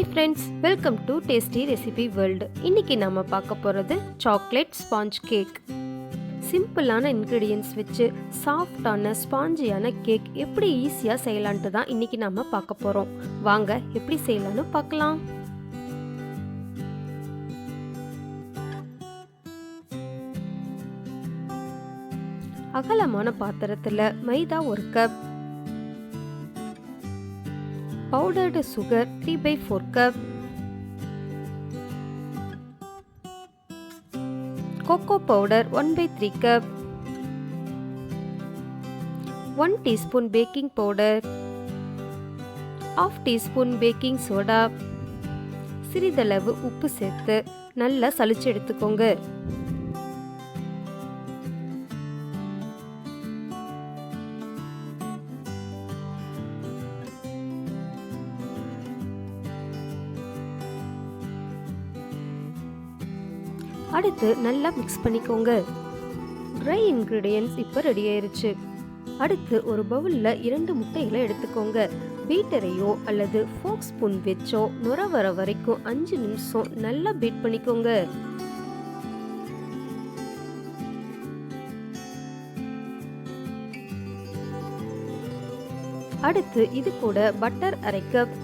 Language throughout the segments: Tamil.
Hi friends, welcome to tasty recipe world. இன்னைக்கு நம்ம பார்க்க போகிறது சாக்லேட் ஸ்பாஞ்ச் கேக். சிம்பிளான இன்க்ரீடியன்ஸ் வச்சு சாஃப்டான ஸ்பாஞ்சியான கேக் எப்படி ஈஸியாக செய்யலான்ட்டு தான் இன்னைக்கு நம்ம பார்க்க போகிறோம். வாங்க எப்படி செய்யலான்னு பார்க்கலாம். அகலமான பாத்திரத்தில் மைதா 1 cup, powdered sugar 3/4 cup, cocoa powder 1/3 cup, 1 teaspoon baking powder, half teaspoon baking soda, சிறிதளவு உப்பு சேர்த்து நல்லா சலிச்சு எடுத்துக்கோங்க. அடுத்து நல்லா மிக்ஸ் பண்ணிக்கோங்க. ட்ரை இன்க்ரீடியன்ட்ஸ் இப்போ ரெடி ஆயிருச்சு. அடுத்து ஒரு பவுலில் 2 முட்டைகளை எடுத்துக்கோங்க. பீட்டரையோ அல்லது ஃபோக் ஸ்பூன் வச்சோ நுர வர வரைக்கும் 5 நிமிஷம் நல்லா பீட் பண்ணிக்கோங்க. அடுத்து இது கூட butter 1/2 cup,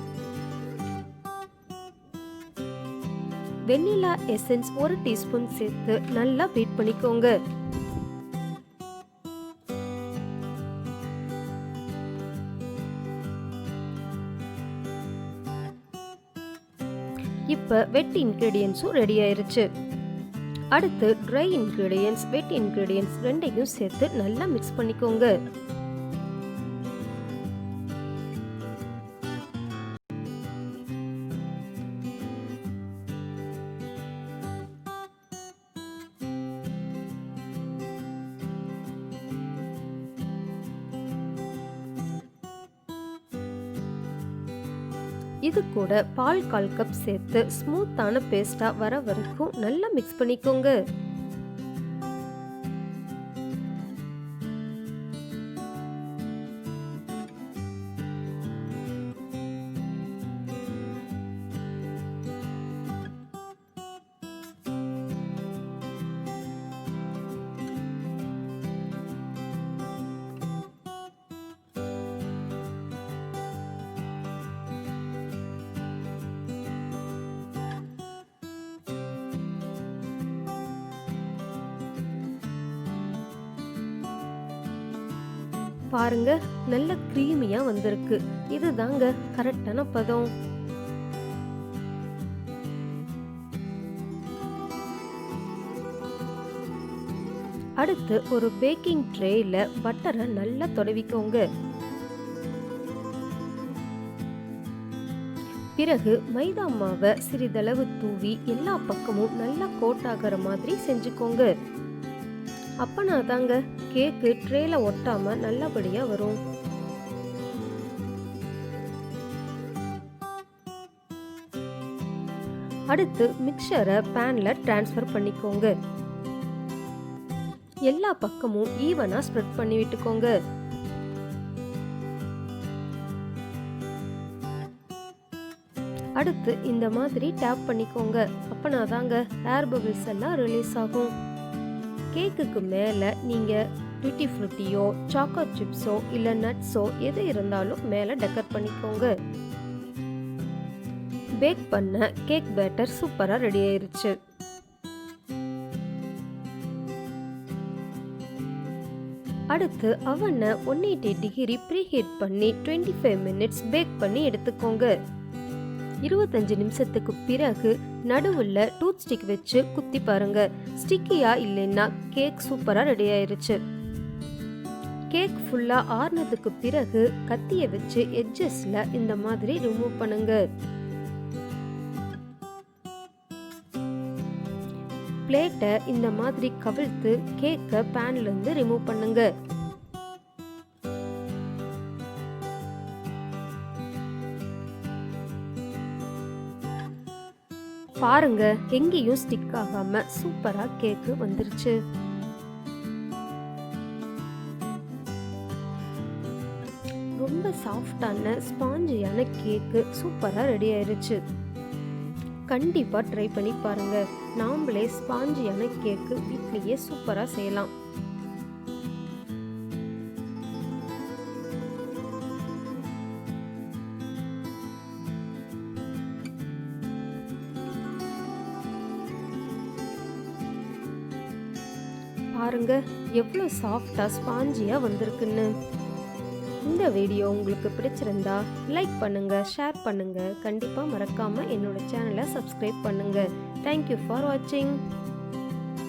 vanilla essence 1 teaspoon சேர்த்து நல்லா பீட் பண்ணிக்கோங்க. இப்ப வெட் இன்கிரீடியன்ஸும் ரெடி ஆயிருச்சு. அடுத்து ட்ரை இன்கிரீடியன்ஸ், வெட் இன்கிரீடியன்ஸ் ரெண்டையும் சேர்த்து நல்லா மிக்ஸ் பண்ணிக்கோங்க. இது கூட பால் 1/4 கப் சேர்த்து ஸ்மூத்தான பேஸ்டா வர வரைக்கும் நல்லா மிக்ஸ் பண்ணிக்கோங்க. பாருங்க, நல்ல கிரீமியா வந்திருக்கு. இதுதாங்க கரெக்டான பதம். அடுத்து ஒரு பேக்கிங் ட்ரேல பட்டரை நல்லா தடவிக்கோங்க. பிறகு மைதா மாவை சிறிதளவு தூவி எல்லா பக்கமும் நல்லா கோட் ஆகிற மாதிரி செஞ்சுக்கோங்க. அப்பனா தாங்க கேக்கு ட்ரேல ஒட்டாம நல்லபடியா வரும். அடுத்து மிக்சரை பேன்ல டிரான்ஸ்ஃபர் பண்ணிக்கோங்க. எல்லா பக்கமும் ஈவனா ஸ்ப்ரெட் பண்ணி விட்டுக்கோங்க. அடுத்து இந்த மாதிரி டேப் பண்ணிக்கோங்க. அப்பனா தாங்க ஏர் பபிள்ஸ் எல்லாம் ரிலீஸ் ஆகும். கேக்குக்கு மேலே நீங்கள் டூட்டி ஃப்ரூட்டியோ சாக்கோ சிப்ஸோ இல்லை நட்ஸோ எது இருந்தாலும் மேலே டெக்கர் பண்ணிக்கோங்க. பேக் பண்ண கேக் பேட்டர் சூப்பராக ரெடி ஆயிருச்சு. அடுத்து அவனை 180 டிகிரி ப்ரீஹீட் பண்ணி 25 மினிட்ஸ் பேக் பண்ணி எடுத்துக்கோங்க. 25 நிமிஷத்துக்கு பிறகு நடுவில் டூத் ஸ்டிக் வச்சு குத்தி பாருங்க. ஸ்டிக்கியா இல்லைன்னா கேக் சூப்பரா ரெடி ஆயிருச்சு. கேக் ஃபுல்லா ஆறுனதுக்கு பிறகு கத்தியை வச்சு எட்ஜஸ்ல இந்த மாதிரி ரிமூவ் பண்ணுங்க. பிளேட்டை இந்த மாதிரி கவிழ்த்து கேக்கை பேன்ல இருந்து ரிமூவ் பண்ணுங்க. பாருங்க, எங்கேயும் ஸ்டிக் ஆகாம சூப்பரா கேக்கு வந்துருச்சு. ரொம்ப சாஃப்டான ஸ்பாஞ்சியான கேக்கு சூப்பராக ரெடி ஆயிருச்சு. கண்டிப்பாக ட்ரை பண்ணி பாருங்கள். நாம்ளே ஸ்பாஞ்சியான கேக்கு வீட்லேயே சூப்பராக செய்யலாம். பாருங்க எவ்வளோ சாஃப்டாக ஸ்பாஞ்சியாக வந்திருக்குன்னு. இந்த வீடியோ உங்களுக்கு பிடிச்சிருந்தா லைக் பண்ணுங்கள், ஷேர் பண்ணுங்கள். கண்டிப்பாக மறக்காமல் என்னோட சேனலை சப்ஸ்கிரைப் பண்ணுங்கள். தேங்க்யூ ஃபார் வாட்சிங்.